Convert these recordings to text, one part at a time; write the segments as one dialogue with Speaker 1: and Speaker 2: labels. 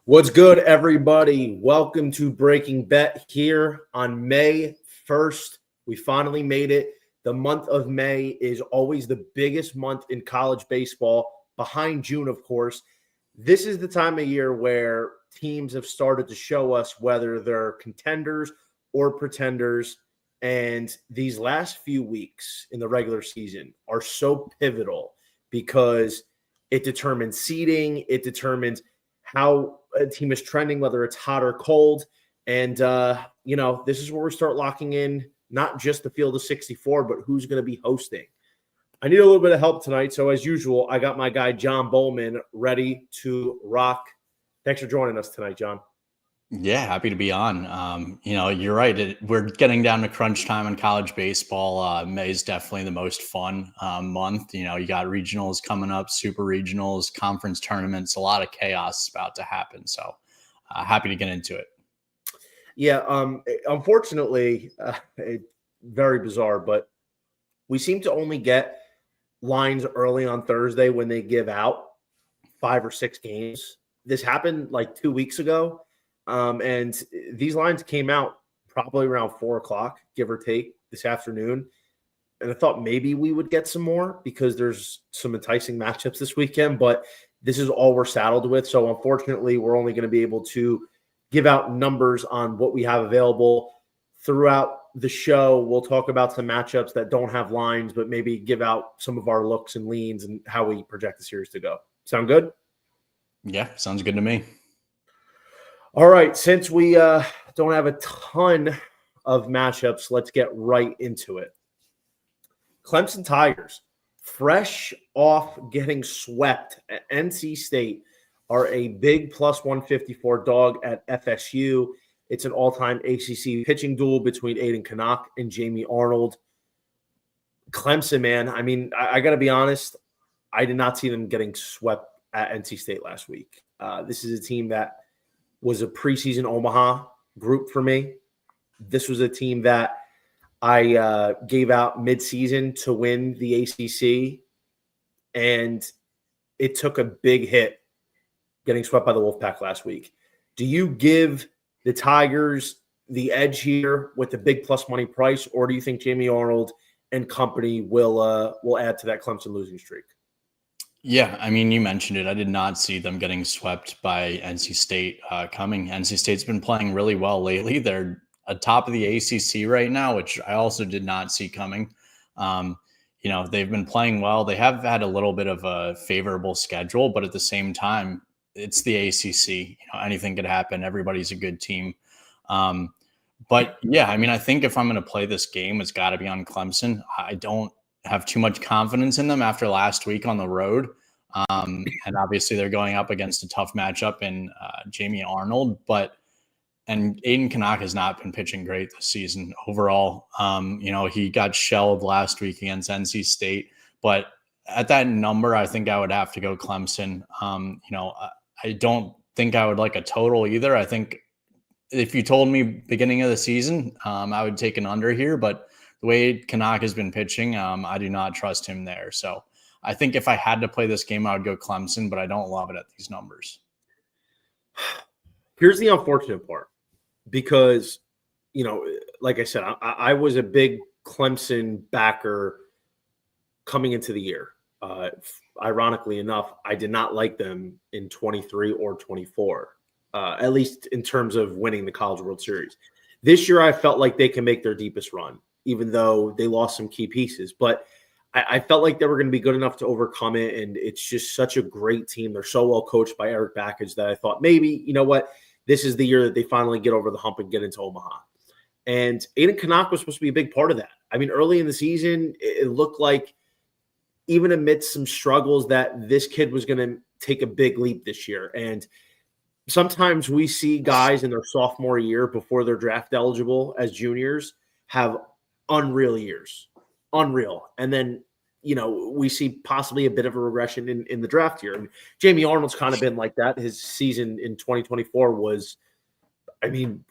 Speaker 1: What's good, everybody? Welcome to Breaking Bet here on May 1st. We finally made it. The month of May is always the biggest month in college baseball, behind June, of course. This is the time of year where teams have started to show us whether they're contenders or pretenders. And these last few weeks in the regular season are so pivotal because it determines seeding, it determines how a team is trending, whether it's hot or cold. And, this is where we start locking in not just the field of 64, but who's going to be hosting. I need a little bit of help tonight. So as usual, I got my guy, John Bollman, ready to rock. Thanks for joining us tonight, John.
Speaker 2: Yeah, happy to be on. You're right. We're getting down to crunch time in college baseball. May is definitely the most fun month. You got regionals coming up, super regionals, conference tournaments, a lot of chaos about to happen. So happy to get into it.
Speaker 1: Yeah, unfortunately, very bizarre, but we seem to only get lines early on Thursday when they give out 5 or 6 games. This happened like 2 weeks ago. And these lines came out probably around 4 o'clock, give or take, this afternoon. And I thought maybe we would get some more because there's some enticing matchups this weekend, but this is all we're saddled with. So unfortunately, we're only going to be able to give out numbers on what we have available throughout the show. We'll talk about some matchups that don't have lines, but maybe give out some of our looks and leans and how we project the series to go. Sound good?
Speaker 2: Yeah, sounds good to me.
Speaker 1: All right, since we don't have a ton of matchups, let's get right into it. Clemson Tigers, fresh off getting swept at NC State, are a big plus 154 dog at FSU. It's an all-time ACC pitching duel between Aiden Canuck and Jamie Arnold. Clemson, man, I mean, I got to be honest, I did not see them getting swept at NC State last week. This is a team that was a preseason Omaha group for me. This was a team that I gave out midseason to win the ACC, and it took a big hit getting swept by the Wolfpack last week. Do you give the Tigers the edge here with the big plus money price, or do you think Jamie Arnold and company will add to that Clemson losing streak?
Speaker 2: Yeah, I mean, you mentioned it. I did not see them getting swept by NC State coming. NC State's been playing really well lately. They're atop of the ACC right now, which I also did not see coming. They've been playing well. They have had a little bit of a favorable schedule, but at the same time, it's the ACC. Anything could happen. Everybody's a good team. But yeah, I mean, I think if I'm going to play this game, it's got to be on Clemson. I don't have too much confidence in them after last week on the road. And obviously they're going up against a tough matchup in Jamie Arnold, and Aiden Canuck has not been pitching great this season overall. He got shelled last week against NC State, but at that number, I think I would have to go Clemson. I don't think I would like a total either. I think if you told me beginning of the season, I would take an under here, but the way Canuck has been pitching, I do not trust him there. So I think if I had to play this game, I would go Clemson, but I don't love it at these numbers.
Speaker 1: Here's the unfortunate part because, like I said, I was a big Clemson backer coming into the year. Ironically enough, I did not like them in 23 or 24, at least in terms of winning the College World Series. This year, I felt like they can make their deepest run, even though they lost some key pieces. But I felt like they were going to be good enough to overcome it, and it's just such a great team. They're so well coached by Eric Backage that I thought maybe, you know what, this is the year that they finally get over the hump and get into Omaha. And Aiden Canuck was supposed to be a big part of that. I mean, early in the season, it looked like even amidst some struggles that this kid was going to take a big leap this year. And sometimes we see guys in their sophomore year before they're draft eligible as juniors have unreal years, unreal. And then, we see possibly a bit of a regression in the draft year. And Jamie Arnold's kind of been like that. His season in 2024 was,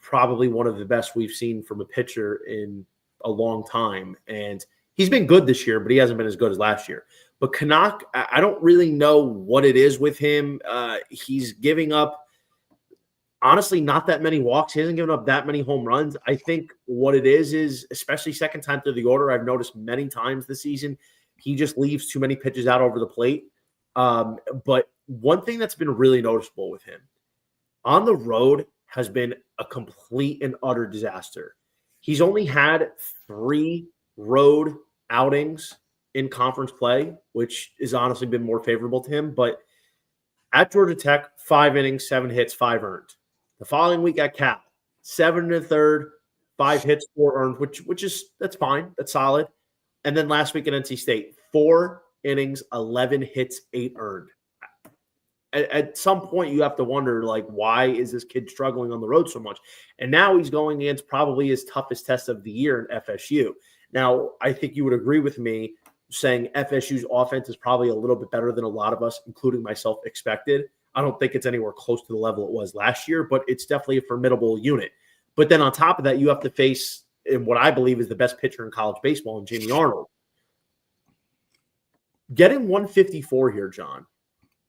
Speaker 1: probably one of the best we've seen from a pitcher in a long time. And he's been good this year, but he hasn't been as good as last year. But Canuck, I don't really know what it is with him. He's giving up honestly not that many walks. He hasn't given up that many home runs. I think what it is especially second time through the order, I've noticed many times this season, he just leaves too many pitches out over the plate. But one thing that's been really noticeable with him on the road has been a complete and utter disaster. He's only had 3 road outings in conference play, which has honestly been more favorable to him. But at Georgia Tech, 5 innings, 7 hits, 5 earned. The following week at Cal, 7 1/3, 5 hits, 4 earned, which is that's fine, that's solid. And then last week at NC State, 4 innings, 11 hits, 8 earned. At some point, you have to wonder, like, why is this kid struggling on the road so much? And now he's going against probably his toughest test of the year in FSU. Now, I think you would agree with me saying FSU's offense is probably a little bit better than a lot of us, including myself, expected. I don't think it's anywhere close to the level it was last year, but it's definitely a formidable unit. But then on top of that, you have to face in what I believe is the best pitcher in college baseball in Jamie Arnold. Getting 154 here, John,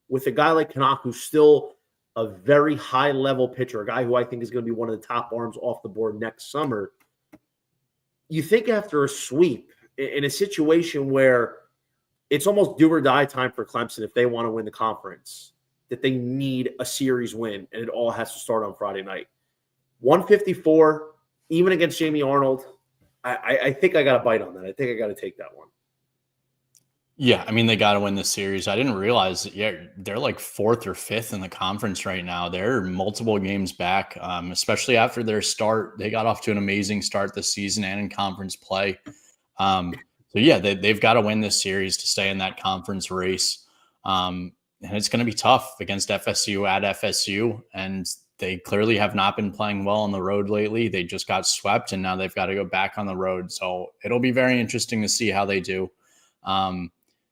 Speaker 1: with a guy like Canuck, who's still a very high-level pitcher, a guy who I think is going to be one of the top arms off the board next summer, you think after a sweep, in a situation where it's almost do or die time for Clemson if they want to win the conference, that they need a series win, and it all has to start on Friday night. 154, even against Jamie Arnold, I think I got a bite on that. I think I got to take that one.
Speaker 2: Yeah, I mean, they got to win this series. I didn't realize that, they're like 4th or 5th in the conference right now. They're multiple games back, especially after their start. They got off to an amazing start this season and in conference play. They've got to win this series to stay in that conference race. And it's going to be tough against FSU at FSU. And they clearly have not been playing well on the road lately. They just got swept, and now they've got to go back on the road. So it'll be very interesting to see how they do.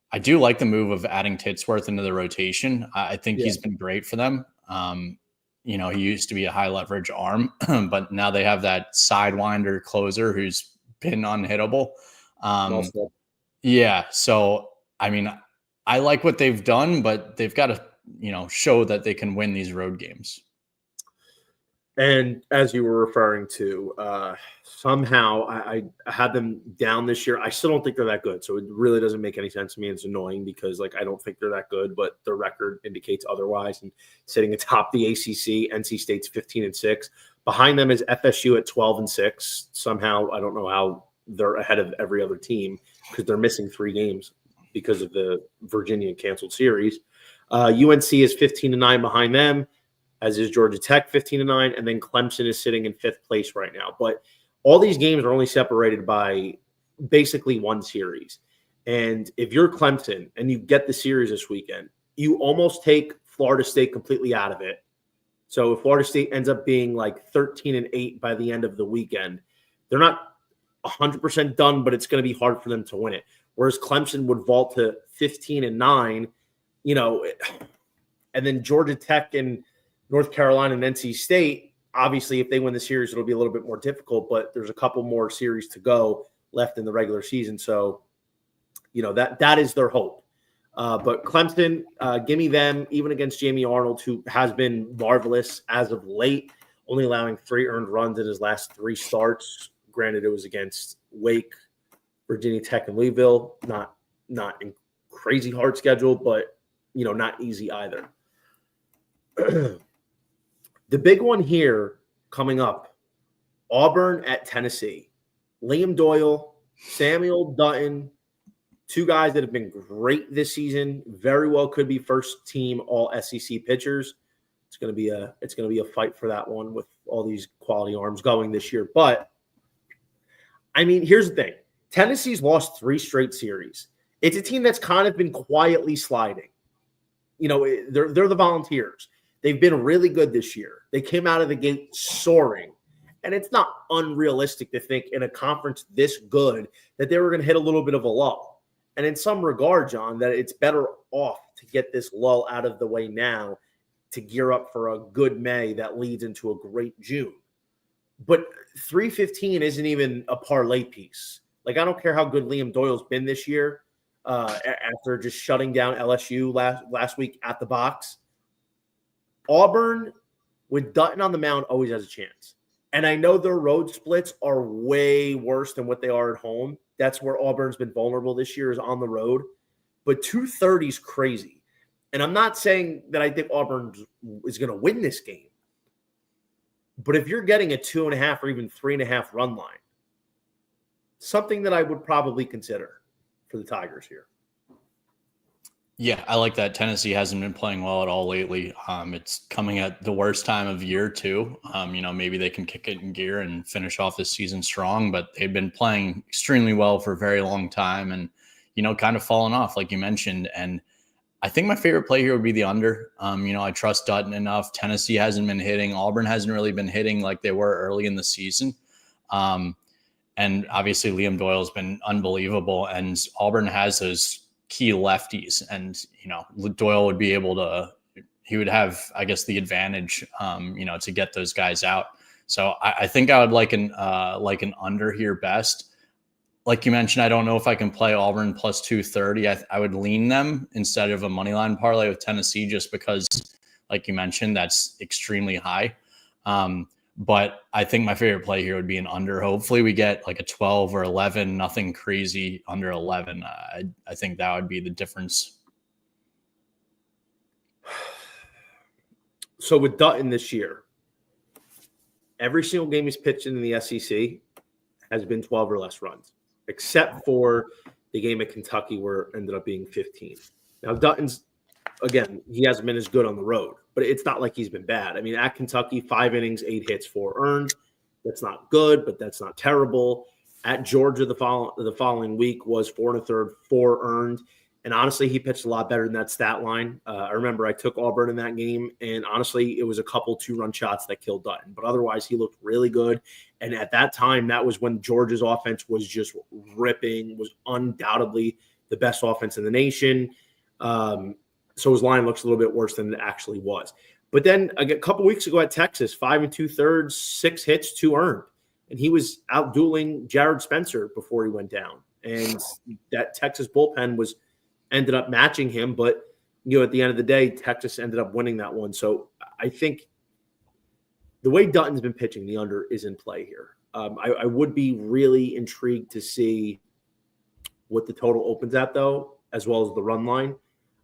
Speaker 2: I do like the move of adding Titsworth into the rotation. I think he's been great for them. He used to be a high leverage arm, but now they have that sidewinder closer who's been unhittable. So, I mean, I like what they've done, but they've got to, show that they can win these road games.
Speaker 1: And as you were referring to, somehow I had them down this year. I still don't think they're that good. So it really doesn't make any sense to me. It's annoying because I don't think they're that good, but the record indicates otherwise. And sitting atop the ACC, NC State's 15-6. Behind them is FSU at 12-6. Somehow, I don't know how they're ahead of every other team because they're missing 3 games because of the Virginia canceled series. UNC is 15-9 behind them, as is Georgia Tech, 15-9, and then Clemson is sitting in 5th place right now. But all these games are only separated by basically one series. And if you're Clemson and you get the series this weekend, you almost take Florida State completely out of it. So if Florida State ends up being like 13-8 by the end of the weekend, they're not 100% done, but it's going to be hard for them to win it. Whereas Clemson would vault to 15-9, and then Georgia Tech and North Carolina and NC State, obviously, if they win the series, it'll be a little bit more difficult, but there's a couple more series to go left in the regular season. So, that is their hope. But Clemson, give me them, even against Jamie Arnold, who has been marvelous as of late, only allowing 3 earned runs in his last 3 starts. Granted, it was against Wake, Virginia Tech, and Louisville. Not in crazy hard schedule, but, not easy either. The big one here coming up, Auburn at Tennessee. Liam Doyle, Samuel Dutton, 2 guys that have been great this season. Very well could be first team all SEC pitchers. It's going to be a fight for that one with all these quality arms going this year. But I mean, here's the thing. Tennessee's lost 3 straight series. It's a team that's kind of been quietly sliding. They're the Volunteers. They've been really good this year. They came out of the gate soaring. And it's not unrealistic to think in a conference this good that they were going to hit a little bit of a lull. And in some regard, John, that it's better off to get this lull out of the way now to gear up for a good May that leads into a great June. But 315 isn't even a parlay piece. I don't care how good Liam Doyle's been this year after just shutting down LSU last week at the box. Auburn with Dutton on the mound, always has a chance. And I know their road splits are way worse than what they are at home. That's where Auburn's been vulnerable this year, is on the road. But 230 is crazy. And I'm not saying that I think Auburn is going to win this game. But if you're getting a 2.5 or even 3.5 run line, something that I would probably consider for the Tigers here.
Speaker 2: Yeah, I like that. Tennessee hasn't been playing well at all lately. It's coming at the worst time of year too. Maybe they can kick it in gear and finish off this season strong, but they've been playing extremely well for a very long time and, kind of fallen off, like you mentioned. And I think my favorite play here would be the under. I trust Dutton enough. Tennessee hasn't been hitting. Auburn hasn't really been hitting like they were early in the season. And obviously Liam Doyle's been unbelievable, and Auburn has those key lefties, and Doyle would be able to, he would have, I guess, the advantage to get those guys out. So I think I would like an under here best. Like you mentioned, I don't know if I can play Auburn plus 230. I would lean them instead of a money line parlay with Tennessee, just because, like you mentioned, that's extremely high. But I think my favorite play here would be an under. Hopefully we get like a 12 or 11, nothing crazy under 11. I think that would be the difference.
Speaker 1: So with Dutton this year, every single game he's pitched in the SEC has been 12 or less runs, except for the game at Kentucky where it ended up being 15. Now Dutton's, again, he hasn't been as good on the road, but it's not like he's been bad. I mean, at Kentucky, 5 innings, 8 hits, 4 earned. That's not good, but that's not terrible. At Georgia, the following week was 4 1/3, 4 earned. And honestly, he pitched a lot better than that stat line. I remember I took Auburn in that game, and honestly, it was a couple 2-run shots that killed Dutton. But otherwise, he looked really good. And at that time, that was when Georgia's offense was just ripping, was undoubtedly the best offense in the nation. So his line looks a little bit worse than it actually was. But then a couple weeks ago at Texas, 5 2/3, 6 hits, 2 earned. And he was out dueling Jared Spencer before he went down. And that Texas bullpen ended up matching him. But, at the end of the day, Texas ended up winning that one. So I think the way Dutton's been pitching, the under is in play here. I would be really intrigued to see what the total opens at, though, as well as the run line.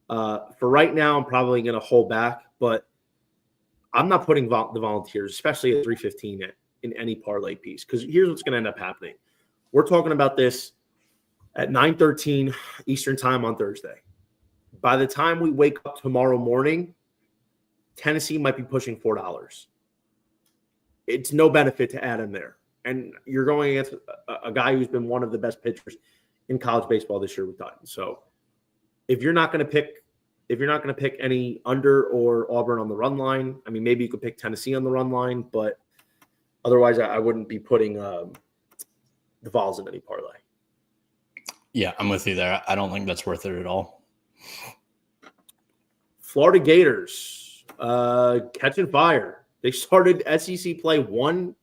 Speaker 1: For right now, I'm probably going to hold back, but I'm not putting the Volunteers, especially at 315, in any parlay piece, because here's what's going to end up happening. We're talking about this at 9:13 Eastern time on Thursday. By the time we wake up tomorrow morning, Tennessee might be pushing $4. It's no benefit to add him there. And you're going against a guy who's been one of the best pitchers in college baseball this year with Dutton. So if you're not going to pick any under or Auburn on the run line, I mean, maybe you could pick Tennessee on the run line, but otherwise I wouldn't be putting the Vols in any parlay.
Speaker 2: Yeah, I'm with you there. I don't think that's worth it at all.
Speaker 1: Florida Gators catching fire. They started SEC play 1-11,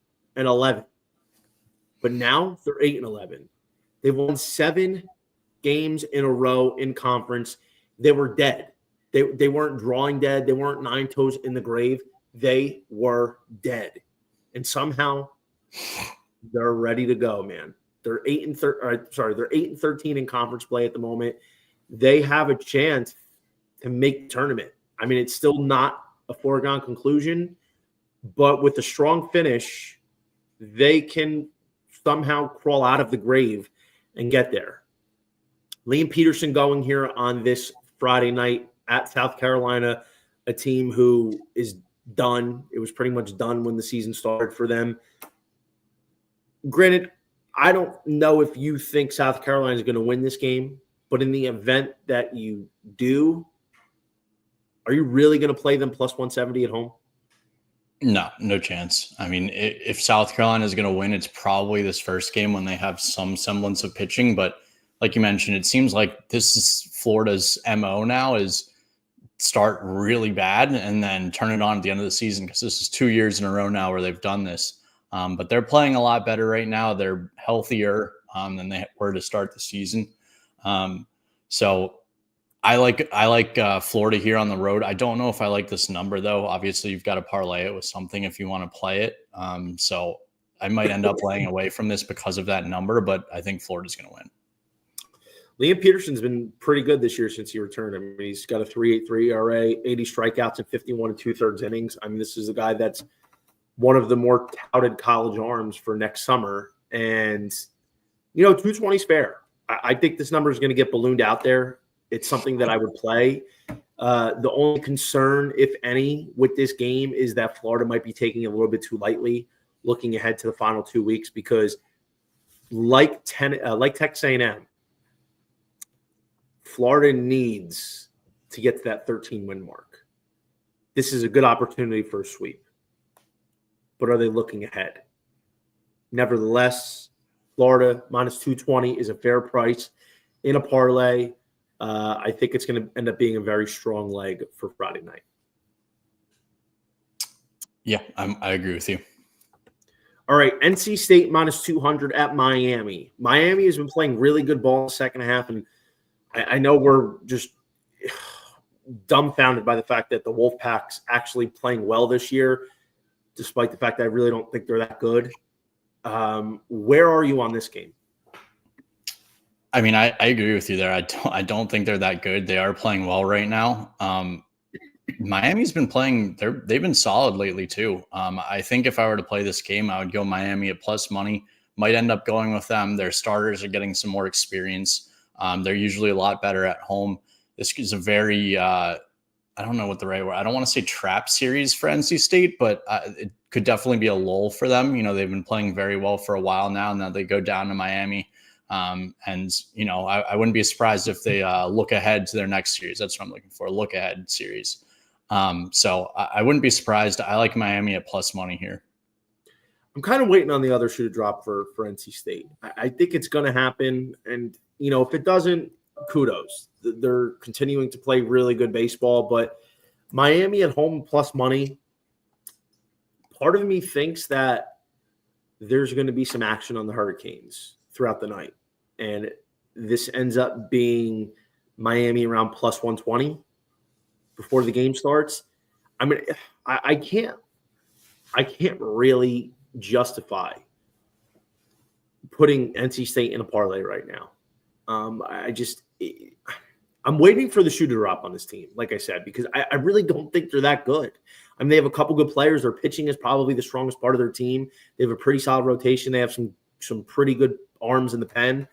Speaker 1: but now they're 8-11. They've won 7 games in a row in conference. They were dead. They weren't drawing dead. They weren't 9 toes in the grave. They were dead. And somehow they're ready to go, man. They're 8-13 in conference play at the moment. They have a chance to make the tournament. I mean, it's still not a foregone conclusion, but with a strong finish, they can somehow crawl out of the grave and get there. Liam Peterson going here on this Friday night at South Carolina, a team who is done. It was pretty much done when the season started for them. Granted, I don't know if you think South Carolina is going to win this game, but in the event that you do, are you really going to play them plus 170 at home?
Speaker 2: No chance. I mean, if South Carolina is going to win, it's probably this first game when they have some semblance of pitching. But like you mentioned, it seems like this is Florida's MO now, is start really bad and then turn it on at the end of the season, because this is 2 years in a row now where they've done this. But they're playing a lot better right now. They're healthier than they were to start the season. So I like Florida here on the road. I don't know if I like this number though. Obviously, you've got to parlay it with something if you want to play it. So I might end up laying away from this because of that number, but I think Florida's going to win.
Speaker 1: Liam Peterson's been pretty good this year since he returned. I mean, he's got a 3.83 ERA, 80 strikeouts in 51 2/3 innings. I mean, this is a guy that's one of the more touted college arms for next summer. And, 220 is fair. I think this number is going to get ballooned out there. It's something that I would play. The only concern, if any, with this game is that Florida might be taking it a little bit too lightly looking ahead to the final 2 weeks because like Texas A&M, Florida needs to get to that 13-win mark. This is a good opportunity for a sweep. But are they looking ahead? Nevertheless, Florida minus 220 is a fair price in a parlay. I think it's going to end up being a very strong leg for Friday night.
Speaker 2: Yeah, I agree with you.
Speaker 1: All right, NC State minus 200 at Miami. Miami has been playing really good ball in the second half, and I know we're just dumbfounded by the fact that the Wolfpack's actually playing well this year, despite the fact that I really don't think they're that good. Where are you on this game?
Speaker 2: I mean, I agree with you there. I don't think they're that good. They are playing well right now. Miami's been playing. They've been solid lately too. I think if I were to play this game, I would go Miami at plus money. Might end up going with them. Their starters are getting some more experience. They're usually a lot better at home. This is a very I don't know what the right word. I don't want to say trap series for NC State, but it could definitely be a lull for them. They've been playing very well for a while now. Now they go down to Miami. And I wouldn't be surprised if they look ahead to their next series. That's what I'm looking for, a look ahead series. So I wouldn't be surprised. I like Miami at plus money here.
Speaker 1: I'm kind of waiting on the other shoe to drop for NC State. I think it's going to happen. And, if it doesn't, kudos. They're continuing to play really good baseball. But Miami at home plus money, part of me thinks that there's going to be some action on the Hurricanes throughout the night. And this ends up being Miami around plus 120 before the game starts. I mean, I can't really justify putting NC State in a parlay right now. I'm waiting for the shoe to drop on this team, like I said, because I really don't think they're that good. I mean, they have a couple good players. Their pitching is probably the strongest part of their team. They have a pretty solid rotation. They have some pretty good arms in the pen.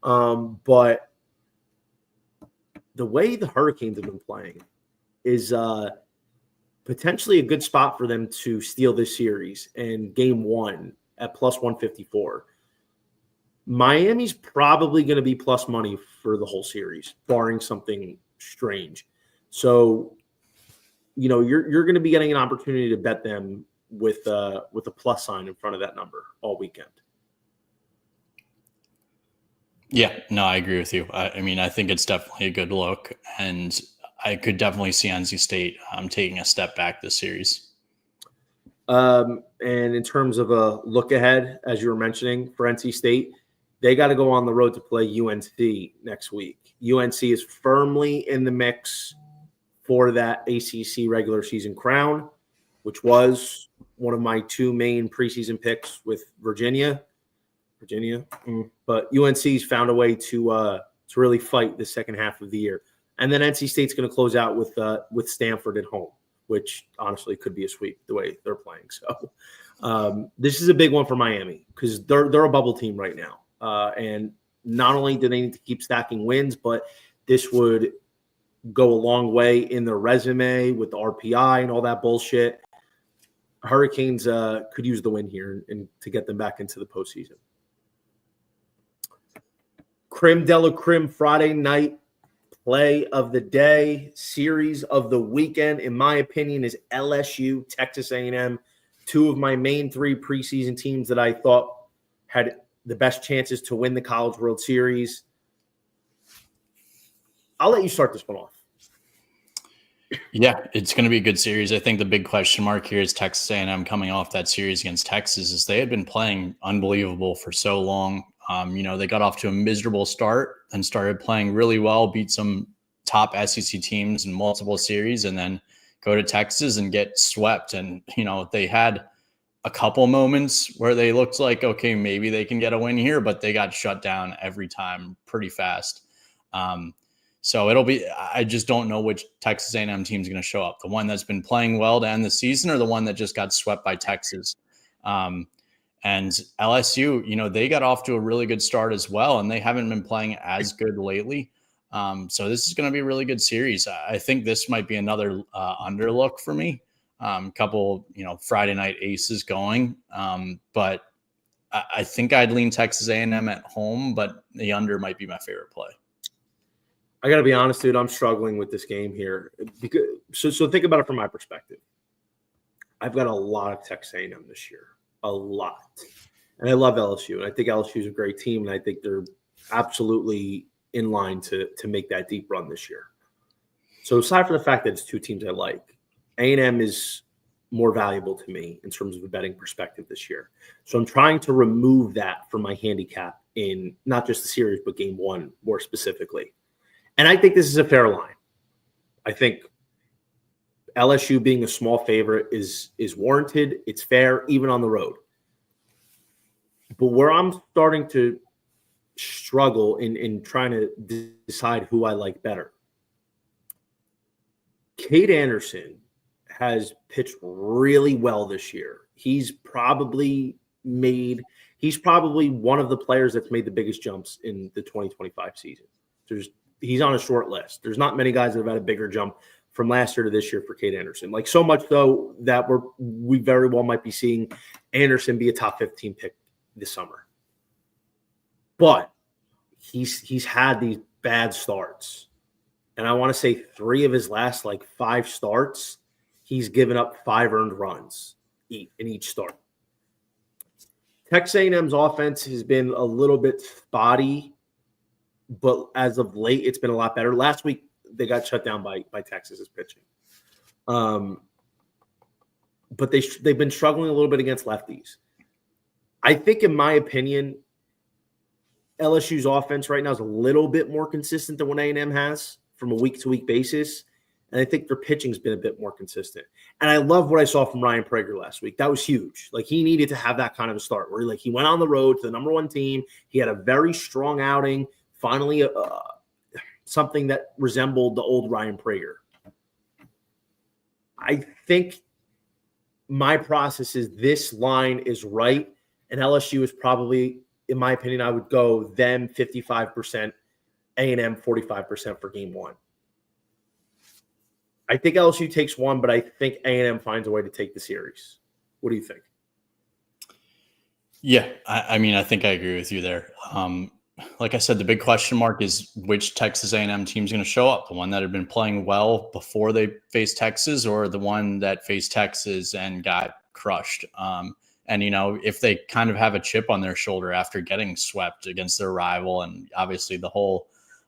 Speaker 1: But the way the Hurricanes have been playing is potentially a good spot for them to steal this series in game one at plus 154. Miami's probably going to be plus money for the whole series, barring something strange. So, you're going to be getting an opportunity to bet them with a plus sign in front of that number all weekend.
Speaker 2: Yeah, no, I agree with you. I mean, I think it's definitely a good look, and I could definitely see NC State taking a step back this series.
Speaker 1: And in terms of a look ahead, as you were mentioning, for NC State, they got to go on the road to play UNC next week. UNC is firmly in the mix for that ACC regular season crown, which was one of my two main preseason picks with Virginia. But UNC's found a way to really fight the second half of the year. And then NC State's going to close out with Stanford at home, which honestly could be a sweep the way they're playing. So this is a big one for Miami because they're a bubble team right now. And not only do they need to keep stacking wins, but this would go a long way in their resume with the RPI and all that bullshit. Hurricanes could use the win here and to get them back into the postseason. Creme de la creme Friday night play of the day, series of the weekend, in my opinion, is LSU, Texas A&M, two of my main three preseason teams that I thought had the best chances to win the College World Series. I'll let you start this one off.
Speaker 2: Yeah, it's going to be a good series. I think the big question mark here is Texas A&M coming off that series against Texas, as they had been playing unbelievable for so long. They got off to a miserable start and started playing really well, beat some top SEC teams in multiple series and then go to Texas and get swept. And, they had a couple moments where they looked like, okay, maybe they can get a win here, but they got shut down every time pretty fast. So I just don't know which Texas A&M team is going to show up. The one that's been playing well to end the season or the one that just got swept by Texas. And LSU, they got off to a really good start as well, and they haven't been playing as good lately. So this is going to be a really good series. I think this might be another underlook for me. Couple, Friday night aces going. But I think I'd lean Texas A&M at home, but the under might be my favorite play.
Speaker 1: I got to be honest, dude. I'm struggling with this game here. So think about it from my perspective. I've got a lot of Texas A&M this year. A lot. And I love LSU. And I think LSU is a great team. And I think they're absolutely in line to make that deep run this year. So aside from the fact that it's two teams I like, A&M is more valuable to me in terms of a betting perspective this year. So I'm trying to remove that from my handicap in not just the series, but game one more specifically. And I think this is a fair line. I think LSU being a small favorite is warranted. It's fair, even on the road. But where I'm starting to struggle in trying to decide who I like better, Cade Anderson has pitched really well this year. He's probably one of the players that's made the biggest jumps in the 2025 season. He's on a short list. There's not many guys that have had a bigger jump from last year to this year for Cade Anderson. Like, so much though that we very well might be seeing Anderson be a top 15 pick this summer. But he's had these bad starts. And I want to say 3 of his last 5 starts, he's given up 5 earned runs in each start. Texas A&M's offense has been a little bit spotty, but as of late, it's been a lot better. Last week, they got shut down by Texas's pitching. But they've been struggling a little bit against lefties. I think, in my opinion, LSU's offense right now is a little bit more consistent than what A&M has from a week-to-week basis. And I think their pitching's been a bit more consistent. And I love what I saw from Ryan Prager last week. That was huge. He needed to have that kind of a start where he went on the road to the number 1 team. He had a very strong outing. Finally, something that resembled the old Ryan Prager. I think my process is this line is right, and LSU is probably, in my opinion, I would go them 55%, A&M 45% for game 1. I think LSU takes 1, but I think A&M finds a way to take the series. What do you think?
Speaker 2: Yeah, I think I agree with you there. Like I said, the big question mark is which Texas A&M team is going to show up, the one that had been playing well before they faced Texas or the one that faced Texas and got crushed. And, if they kind of have a chip on their shoulder after getting swept against their rival and obviously the whole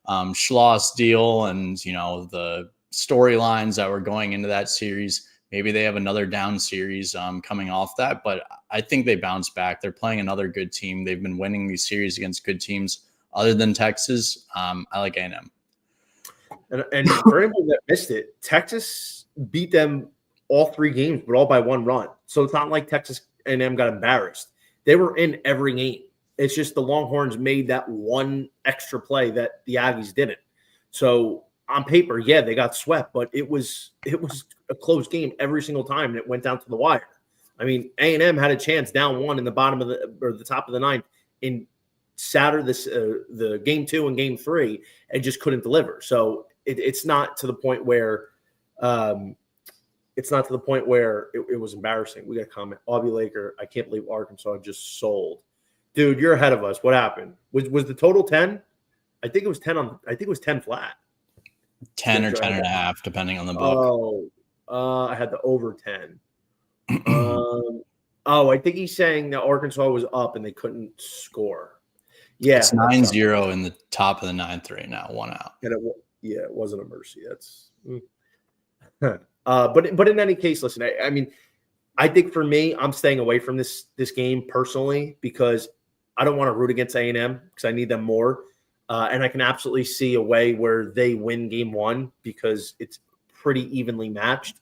Speaker 2: Schloss deal and, the storylines that were going into that series, maybe they have another down series coming off that, but I think they bounce back. They're playing another good team. They've been winning these series against good teams other than Texas. I like A&M.
Speaker 1: And for anyone that missed it, Texas beat them all 3 games, but all by 1 run. So it's not like Texas A&M got embarrassed. They were in every game. It's just the Longhorns made that one extra play that the Aggies didn't. So on paper, yeah, they got swept, but it was a close game every single time, and it went down to the wire. I mean, A&M had a chance down 1 in the bottom of the top of the 9th in Saturday, the game 2 and game 3, and just couldn't deliver. So it's not to the point where it was embarrassing. We got a comment. Aubie Laker, I can't believe Arkansas just sold. Dude, you're ahead of us. What happened? Was the total 10? I think it was 10 flat.
Speaker 2: 10 or 10.5, depending on the book.
Speaker 1: I had the over 10. I think he's saying that Arkansas was up and they couldn't score. Yeah,
Speaker 2: it's 9-0 in the top of the 9th right now, 1 out.
Speaker 1: And it wasn't a mercy. That's but in any case, listen, I mean, I think for me, I'm staying away from this game personally because I don't want to root against A&M because I need them more. And I can absolutely see a way where they win game one because it's pretty evenly matched.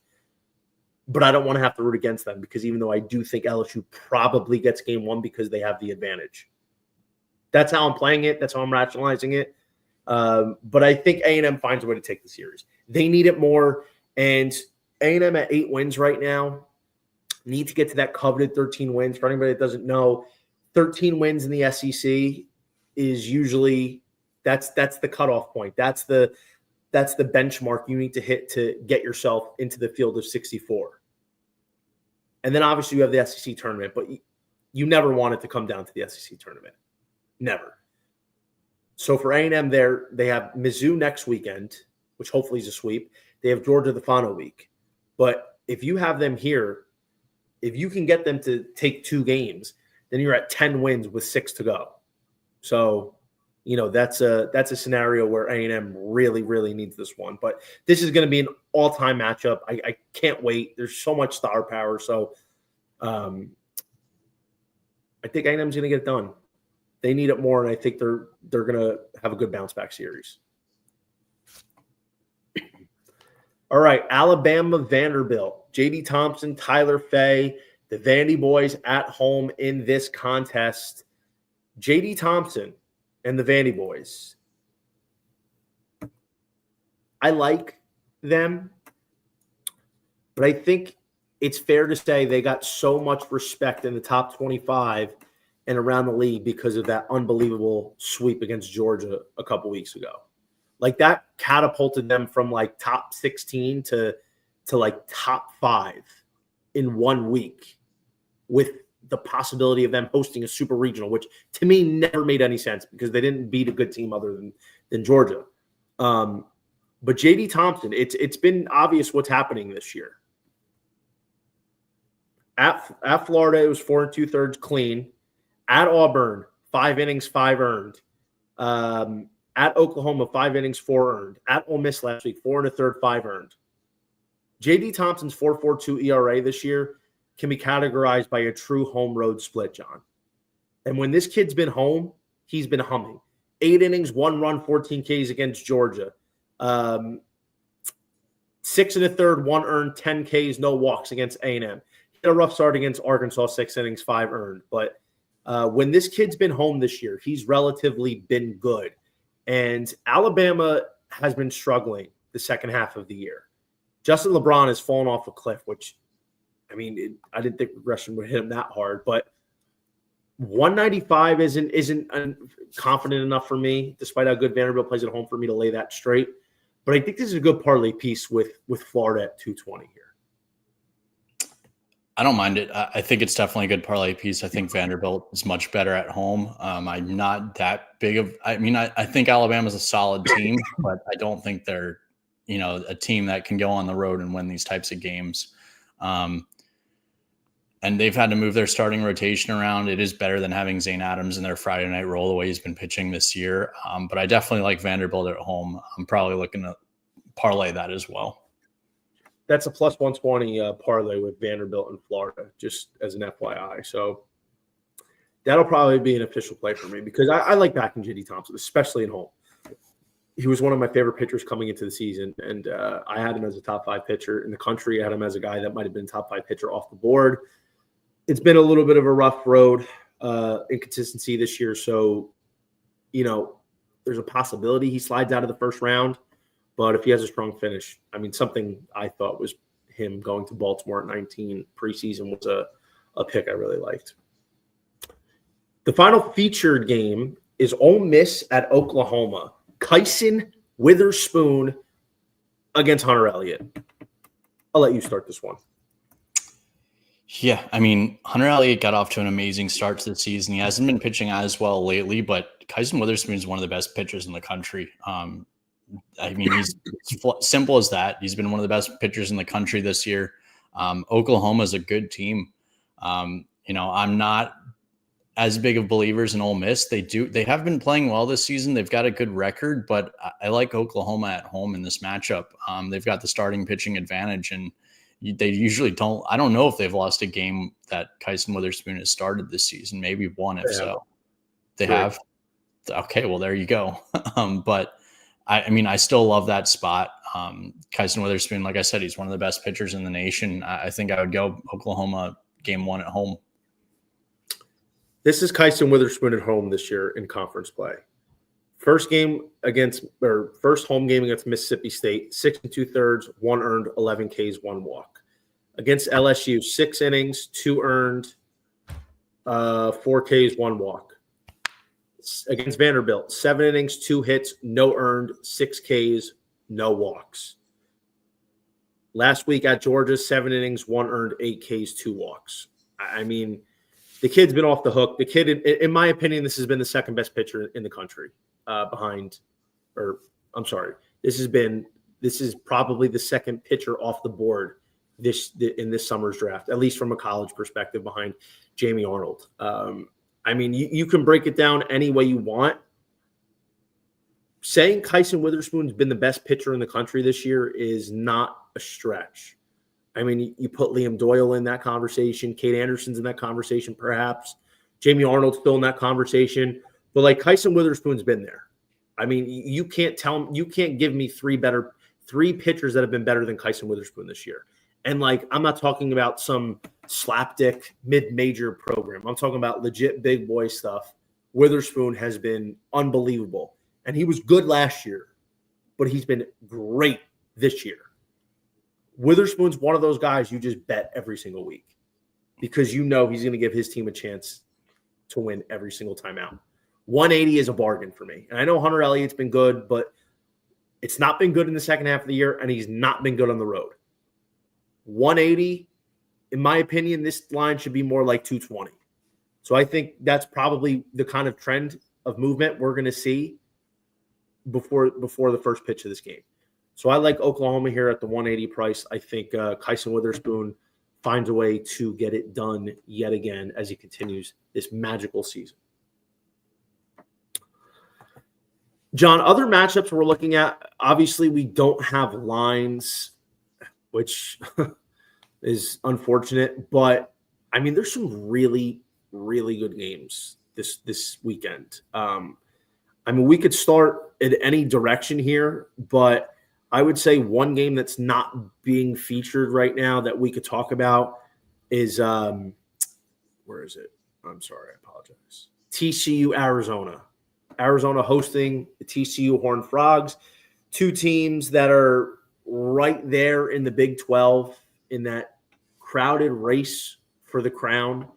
Speaker 1: But I don't want to have to root against them because even though I do think LSU probably gets game one because they have the advantage. That's how I'm playing it. That's how I'm rationalizing it. But I think A&M finds a way to take the series. They need it more. And A&M at 8 wins right now need to get to that coveted 13 wins. For anybody that doesn't know, 13 wins in the SEC is usually that's the cutoff point. That's the benchmark you need to hit to get yourself into the field of 64. And then obviously you have the SEC tournament, but you never want it to come down to the SEC tournament. Never. So for A&M there, they have Mizzou next weekend, which hopefully is a sweep. They have Georgia the final week. But if you have them here, if you can get them to take 2 games, then you're at 10 wins with 6 to go. So, that's a scenario where A&M really, really needs this one. But this is going to be an all-time matchup. I can't wait. There's so much star power. So I think A&M's going to get it done. They need it more, and I think they're going to have a good bounce-back series. All right, Alabama, Vanderbilt. J.D. Thompson, Tyler Fay, the Vandy boys at home in this contest. J.D. Thompson and the Vandy boys. I like them, but I think it's fair to say they got so much respect in the top 25 and around the league because of that unbelievable sweep against Georgia a couple weeks ago. Like that catapulted them from like top 16 to like top 5 in 1 week with the possibility of them hosting a super regional, which to me never made any sense because they didn't beat a good team other than Georgia. But J.D. Thompson, it's been obvious what's happening this year. At Florida, it was 4 2/3 clean. At Auburn, 5 innings, 5 earned. At Oklahoma, 5 innings, 4 earned. At Ole Miss last week, 4 1/3, 5 earned. J.D. Thompson's 4.42 ERA this year can be categorized by a true home road split, John. And when this kid's been home, he's been humming. 8 innings, 1 run, 14 Ks against Georgia. 6 1/3, 1 earned, 10 Ks, no walks against A&M. He had a rough start against Arkansas, 6 innings, 5 earned. But when this kid's been home this year, he's relatively been good. And Alabama has been struggling the second half of the year. Justin LeBron has fallen off a cliff, which, I mean, I didn't think regression would hit him that hard. But 195 isn't confident enough for me, despite how good Vanderbilt plays at home, for me to lay that straight. But I think this is a good parlay piece with Florida at 220 here.
Speaker 2: I don't mind it. I think it's definitely a good parlay piece. I think Vanderbilt is much better at home. I'm not that big of – I mean, I think Alabama's a solid team, but I don't think they're, a team that can go on the road and win these types of games. And they've had to move their starting rotation around. It is better than having Zane Adams in their Friday night role the way he's been pitching this year. But I definitely like Vanderbilt at home. I'm probably looking to parlay that as well.
Speaker 1: That's a plus 120 parlay with Vanderbilt and Florida, just as an FYI. So that'll probably be an official play for me because I like backing J.D. Thompson, especially at home. He was one of my favorite pitchers coming into the season, and I had him as a top 5 pitcher in the country. I had him as a guy that might have been top 5 pitcher off the board. It's been a little bit of a rough road, inconsistency this year. So, there's a possibility he slides out of the first round. But if he has a strong finish, I mean, something I thought was him going to Baltimore at 19 preseason was a pick I really liked. The final featured game is Ole Miss at Oklahoma. Kyson Witherspoon against Hunter Elliott. I'll let you start this one.
Speaker 2: Yeah, I mean, Hunter Elliott got off to an amazing start to the season. He hasn't been pitching as well lately, but Kyson Witherspoon is one of the best pitchers in the country. I mean, he's simple as that. He's been one of the best pitchers in the country this year. Oklahoma is a good team. I'm not as big of believers in Ole Miss. They have been playing well this season. They've got a good record, but I like Oklahoma at home in this matchup. They've got the starting pitching advantage, and they usually don't. I don't know if they've lost a game that Kyson Witherspoon has started this season. Maybe one, if so. They have. Okay, well, there you go. But I mean, I still love that spot. Kyson Witherspoon, like I said, he's one of the best pitchers in the nation. I think I would go Oklahoma game 1 at home.
Speaker 1: This is Kyson Witherspoon at home this year in conference play. First home game against Mississippi State, 6 2/3, 1 earned, 11 Ks, 1 walk. Against LSU, 6 innings, 2 earned, 4 Ks, 1 walk. Against Vanderbilt, 7 innings, 2 hits, no earned, 6 Ks, no walks. Last week at Georgia, 7 innings, 1 earned, 8 Ks, 2 walks. I mean, the kid's been off the hook. The kid, in my opinion, this has been the second best pitcher in the country. This is probably the second pitcher off the board in this summer's draft, at least from a college perspective, behind Jamie Arnold. I mean, you can break it down any way you want. Saying Kyson Witherspoon's been the best pitcher in the country this year is not a stretch. I mean, you put Liam Doyle in that conversation, Kate Anderson's in that conversation, perhaps. Jamie Arnold's still in that conversation. But like Kyson Witherspoon's been there. I mean, you can't give me three pitchers that have been better than Kyson Witherspoon this year. And like, I'm not talking about some slapdick mid-major program. I'm talking about legit big boy stuff. Witherspoon has been unbelievable. And he was good last year, but he's been great this year. Witherspoon's one of those guys you just bet every single week because you know he's going to give his team a chance to win every single time out. 180 is a bargain for me. And I know Hunter Elliott's been good, but it's not been good in the second half of the year, and he's not been good on the road. 180, in my opinion, this line should be more like 220. So I think that's probably the kind of trend of movement we're going to see before the first pitch of this game. So I like Oklahoma here at the 180 price. I think Kyson Witherspoon finds a way to get it done yet again as he continues this magical season. John, other matchups we're looking at, obviously we don't have lines, which is unfortunate. But, I mean, there's some really, really good games this weekend. I mean, we could start in any direction here, but I would say one game that's not being featured right now that we could talk about is where is it? I'm sorry, I apologize. TCU, Arizona. Arizona hosting the TCU Horned Frogs, two teams that are right there in the Big 12 in that crowded race for the crown.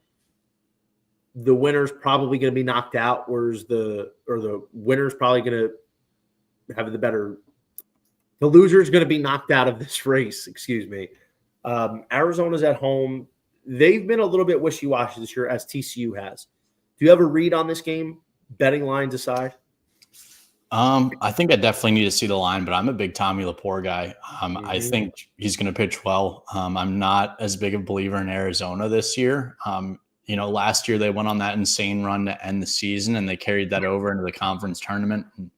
Speaker 1: The winner's probably going to be knocked out, whereas the winner's probably going to have the loser's going to be knocked out of this race, excuse me. Arizona's at home. They've been a little bit wishy-washy this year, as TCU has. Do you have a read on this game, betting lines aside?
Speaker 2: I think I definitely need to see the line, but I'm a big Tommy Lepore guy. I think he's going to pitch well. I'm not as big a believer in Arizona this year. Last year they went on that insane run to end the season, and they carried that over into the conference tournament. And,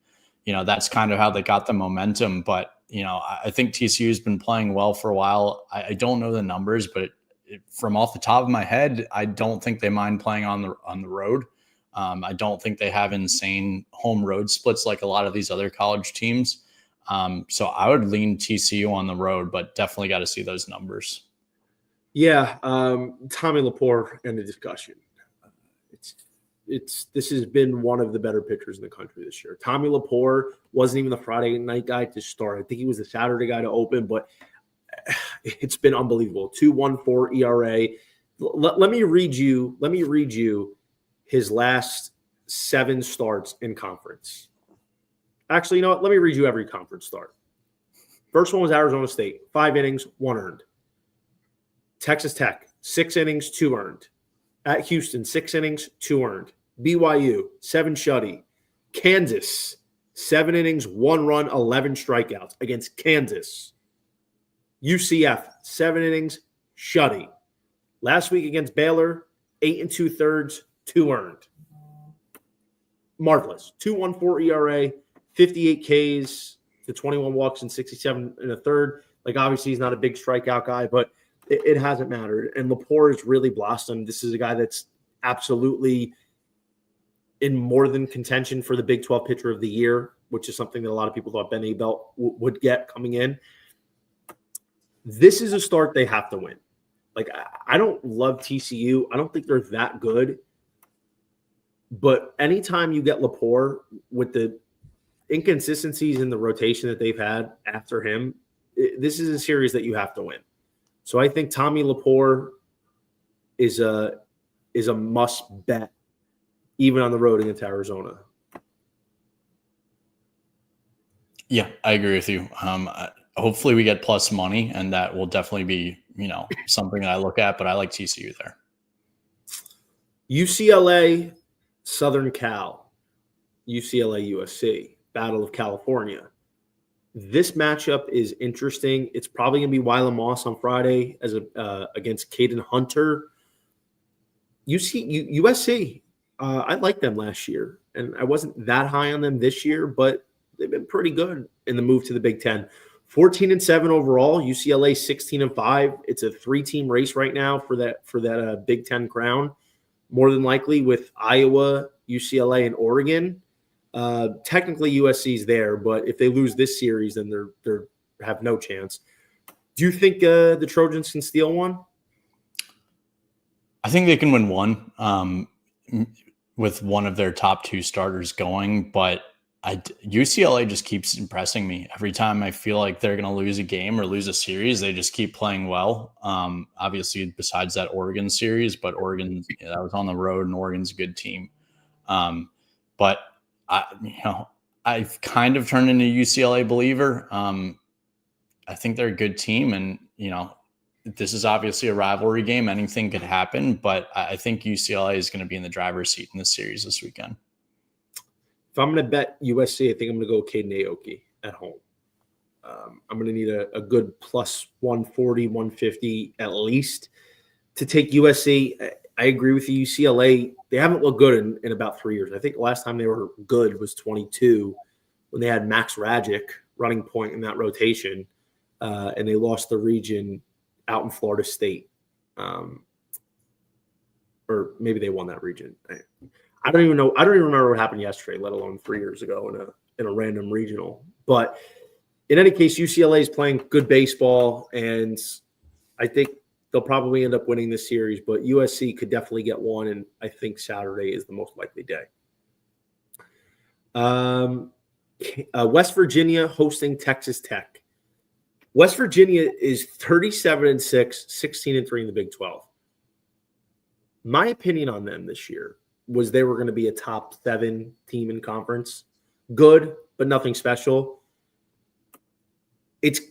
Speaker 2: that's kind of how they got the momentum. But, I think TCU has been playing well for a while. I don't know the numbers, but from off the top of my head, I don't think they mind playing on the road. I don't think they have insane home road splits like a lot of these other college teams. So I would lean TCU on the road, but definitely got to see those numbers.
Speaker 1: Yeah, Tommy Lepore in the discussion. This has been one of the better pitchers in the country this year. Tommy Lepore wasn't even the Friday night guy to start. I think he was the Saturday guy to open, but it's been unbelievable. 2.14 ERA. Let me read you his last 7 starts in conference. Actually, you know what? Let me read you every conference start. First one was Arizona State, 5 innings, 1 earned. Texas Tech, 6 innings, 2 earned. At Houston, 6 innings, 2 earned. BYU, 7 shutty. Kansas, 7 innings, 1 run, 11 strikeouts against Kansas. UCF, 7 innings, shutty. Last week against Baylor, 8 2/3, 2 earned. Marvelous. 2.14 ERA, 58 Ks to 21 walks and 67 1/3. Like, obviously, he's not a big strikeout guy, but it hasn't mattered. And Lepore has really blossomed. This is a guy that's absolutely in more than contention for the Big 12 Pitcher of the Year, which is something that a lot of people thought Ben Abel would get coming in. This is a start they have to win. Like, I don't love TCU. I don't think they're that good. But anytime you get Lepore with the inconsistencies in the rotation that they've had after him, this is a series that you have to win. So I think Tommy Lepore is a must bet, even on the road against Arizona.
Speaker 2: Yeah, I agree with you. Hopefully we get plus money, and that will definitely be, something that I look at, but I like TCU there.
Speaker 1: UCLA, Southern Cal, UCLA, USC, Battle of California. This matchup is interesting. It's probably going to be Wyla Moss on Friday against Caden Hunter. USC, I liked them last year, and I wasn't that high on them this year, but they've been pretty good in the move to the Big Ten. 14-7 overall. UCLA 16-5. It's a 3-team race right now for that Big Ten crown. More than likely with Iowa, UCLA, and Oregon. Technically USC's there, but if they lose this series, then they have no chance. Do you think the Trojans can steal one?
Speaker 2: I think they can win one with one of their top 2 starters going, but UCLA just keeps impressing me. Every time I feel like they're going to lose a game or lose a series, they just keep playing well. Obviously, besides that Oregon series, but Oregon, that was on the road, and Oregon's a good team. But I've kind of turned into a UCLA believer. I think they're a good team, and this is obviously a rivalry game. Anything could happen, but I think UCLA is going to be in the driver's seat in this series this weekend.
Speaker 1: If I'm going to bet USC, I think I'm going to go Caden Aoki at home. I'm going to need a good plus 140, 150 at least to take USC. I agree with you. UCLA, they haven't looked good in about 3 years. I think the last time they were good was 22 when they had Max Rajic running point in that rotation, and they lost the region out in Florida State. Or maybe they won that region. I don't even know. I don't even remember what happened yesterday, let alone 3 years ago in a random regional. But in any case, UCLA is playing good baseball, and I think they'll probably end up winning this series. But USC could definitely get one, and I think Saturday is the most likely day. West Virginia hosting Texas Tech. West Virginia is 37-6, 16-3 in the Big 12. My opinion on them this year was they were going to be a top 7 team in conference. Good, but nothing special. It's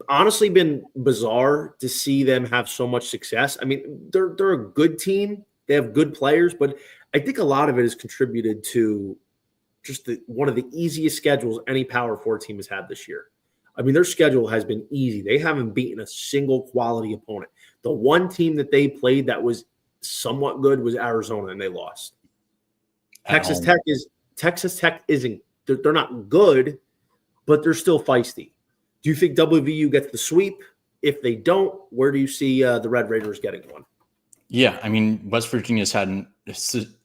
Speaker 1: honestly been bizarre to see them have so much success. I mean, they're a good team. They have good players, but I think a lot of it is contributed to just one of the easiest schedules any Power 4 team has had this year. I mean, their schedule has been easy. They haven't beaten a single quality opponent. The one team that they played that was somewhat good was Arizona, and they lost. Texas Tech isn't. They're not good, but they're still feisty. Do you think WVU gets the sweep? If they don't, where do you see the Red Raiders getting one?
Speaker 2: Yeah, I mean, West Virginia's had,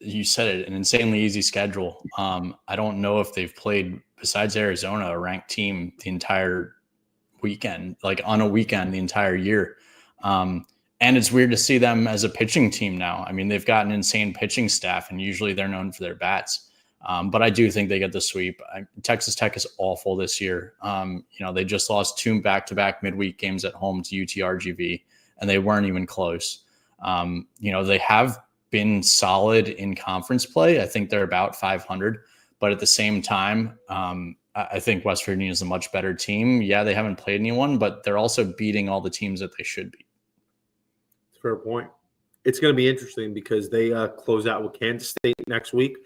Speaker 2: you said it, an insanely easy schedule. I don't know if they've played, besides Arizona, a ranked team the entire weekend, like on a weekend the entire year. And it's weird to see them as a pitching team now. I mean, they've got an insane pitching staff, and usually they're known for their bats. But I do think they get the sweep. Texas Tech is awful this year. They just lost 2 back-to-back midweek games at home to UTRGV, and they weren't even close. They have been solid in conference play. I think they're about 500. But at the same time, I think West Virginia is a much better team. Yeah, they haven't played anyone, but they're also beating all the teams that they should beat.
Speaker 1: Fair point. It's going to be interesting because they close out with Kansas State next week,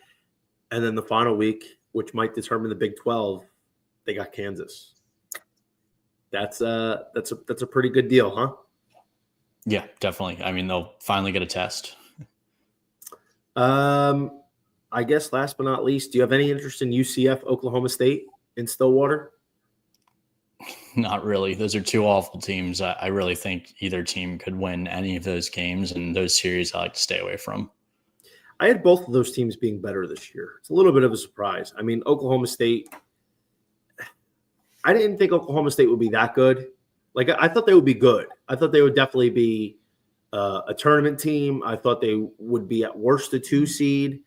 Speaker 1: and then the final week, which might determine the Big 12, they got Kansas. That's a pretty good deal, huh?
Speaker 2: Yeah, definitely. I mean, they'll finally get a test.
Speaker 1: I guess last but not least, do you have any interest in UCF, Oklahoma State in Stillwater?
Speaker 2: Not really. Those are 2 awful teams. I really think either team could win any of those games, and those series I like to stay away from.
Speaker 1: I had both of those teams being better this year. It's a little bit of a surprise. I mean, Oklahoma State, I didn't think Oklahoma State would be that good. Like, I thought they would be good. I thought they would definitely be a tournament team. I thought they would be at worst a 2 seed.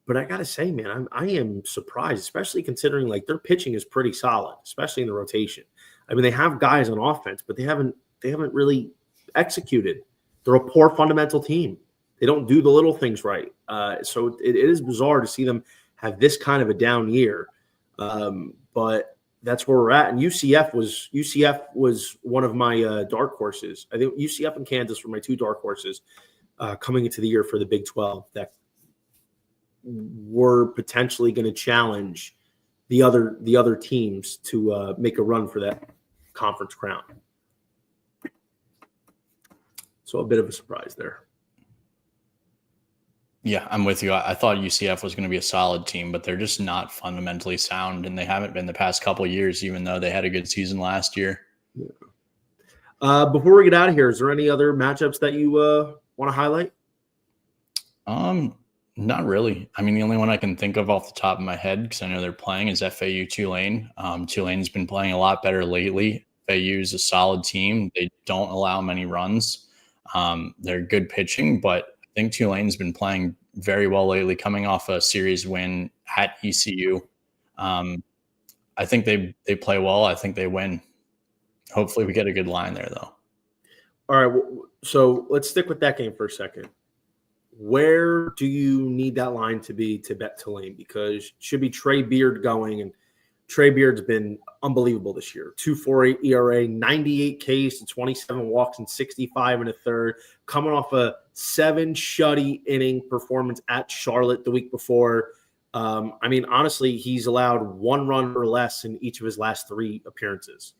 Speaker 1: But I got to say, man, I am surprised, especially considering like their pitching is pretty solid, especially in the rotation. I mean, they have guys on offense, but they haven't really executed. They're a poor fundamental team. They don't do the little things right. So it is bizarre to see them have this kind of a down year. But that's where we're at. And UCF was one of my dark horses. I think UCF and Kansas were my 2 dark horses coming into the year for the Big 12 that were potentially going to challenge the other teams to make a run for that conference crown. So a bit of a surprise there.
Speaker 2: Yeah, I'm with you. I thought UCF was going to be a solid team, but they're just not fundamentally sound, and they haven't been the past couple of years, even though they had a good season last year.
Speaker 1: Yeah. Before we get out of here, is there any other matchups that you want to highlight?
Speaker 2: Not really. I mean, the only one I can think of off the top of my head, because I know they're playing, is FAU Tulane. Tulane's been playing a lot better lately. FAU is a solid team. They don't allow many runs. They're good pitching, but I think Tulane's been playing very well lately, coming off a series win at ECU. I think they play well. I think they win. Hopefully we get a good line there, though.
Speaker 1: All right, so let's stick with that game for a second. Where do you need that line to be to bet Tulane? Because it should be Trey Beard going, and Trey Beard's been unbelievable this year. 2.48 ERA, 98 Ks to 27 walks and 65 in a third, coming off a 7 shutty inning performance at Charlotte the week before. I mean, honestly, he's allowed 1 run or less in each of his last 3 appearances.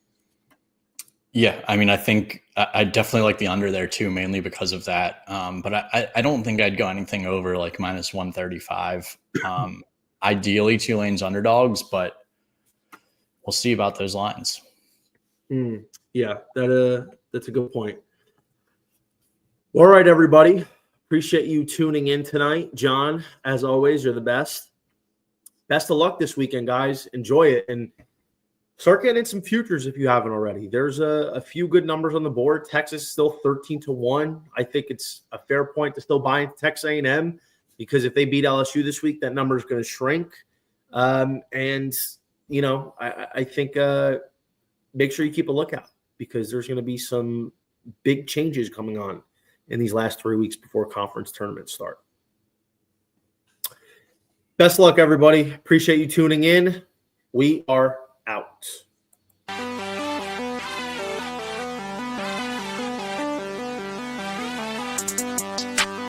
Speaker 2: Yeah, I mean, I think I definitely like the under there too, mainly because of that. But I don't think I'd go anything over like minus 135. Ideally, Tulane's underdogs, but we'll see about those lines.
Speaker 1: Yeah, that's a good point. All right, everybody. Appreciate you tuning in tonight. John, as always, you're the best. Best of luck this weekend, guys. Enjoy it. And start getting in some futures if you haven't already. There's a few good numbers on the board. Texas is still 13-1. I think it's a fair point to still buy into Texas A&M because if they beat LSU this week, that number is going to shrink. And, you know, I think make sure you keep a lookout because there's going to be some big changes coming on in these last 3 weeks before conference tournaments start. Best of luck, everybody. Appreciate you tuning in. We are out.